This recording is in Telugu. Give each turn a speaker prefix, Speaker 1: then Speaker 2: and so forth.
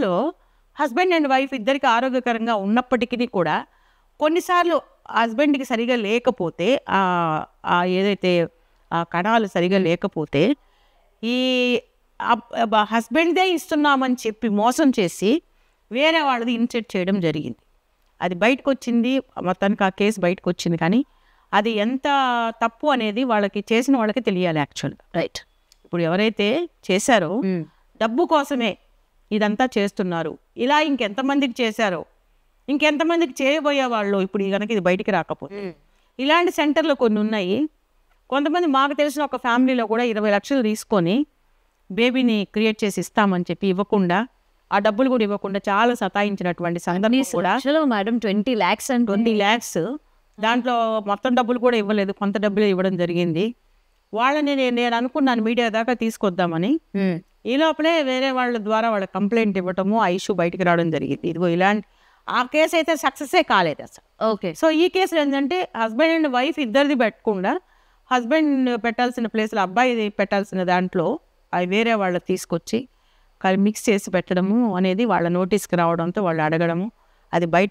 Speaker 1: లో హస్బెండ్ అండ్ వైఫ్ ఇద్దరికి ఆరోగ్యకరంగా ఉన్నప్పటికీ కూడా కొన్నిసార్లు హస్బెండ్కి సరిగా లేకపోతే ఏదైతే ఆ కణాలు సరిగా లేకపోతే ఈ హస్బెండ్దే ఇస్తున్నామని చెప్పి మోసం చేసి వేరే వాళ్ళది ఇన్సెట్ చేయడం జరిగింది. అది బయటకు వచ్చింది, మొత్తానికి ఆ కేసు బయటకు వచ్చింది. కానీ అది ఎంత తప్పు అనేది వాళ్ళకి చేసిన వాళ్ళకి తెలియాలి యాక్చువల్గా.
Speaker 2: రైట్.
Speaker 1: ఇప్పుడు ఎవరైతే చేశారో డబ్బు కోసమే ఇదంతా చేస్తున్నారు. ఇలా ఇంకెంతమందికి చేశారో, ఇంకెంతమందికి చేయబోయే వాళ్ళు ఇప్పుడు కనుక ఇది బయటికి రాకపోతే. ఇలాంటి సెంటర్లు కొన్ని ఉన్నాయి. కొంతమంది మాకు తెలిసిన ఒక ఫ్యామిలీలో కూడా 20 లక్షలు తీసుకొని బేబీని క్రియేట్ చేసి ఇస్తామని చెప్పి ఇవ్వకుండా, ఆ డబ్బులు కూడా ఇవ్వకుండా చాలా సతాయించినటువంటి సందర్భం కూడా.
Speaker 2: మేడం 20 lakhs అండ్
Speaker 1: 20 lakhs దాంట్లో మొత్తం డబ్బులు కూడా ఇవ్వలేదు, కొంత డబ్బులు ఇవ్వడం జరిగింది. వాళ్ళని నేను అనుకున్నాను మీడియా దాకా తీసుకొద్దామని. ఈ లోపలే వేరే వాళ్ళ ద్వారా వాళ్ళ కంప్లైంట్ ఇవ్వటము, ఆ ఇష్యూ బయటికి రావడం జరిగింది. ఇదిగో ఇలాంటి ఆ కేసు అయితే సక్సెసే కాలేదు అసలు.
Speaker 2: ఓకే.
Speaker 1: సో ఈ కేసులో ఏంటంటే హస్బెండ్ అండ్ వైఫ్ ఇద్దరిది పెట్టకుండా హస్బెండ్ పెట్టాల్సిన ప్లేస్లో అబ్బాయిది పెట్టాల్సిన దాంట్లో అవి వేరే వాళ్ళు తీసుకొచ్చి మిక్స్ చేసి పెట్టడము అనేది వాళ్ళ నోటీస్కి రావడంతో వాళ్ళు అడగడము, అది బయట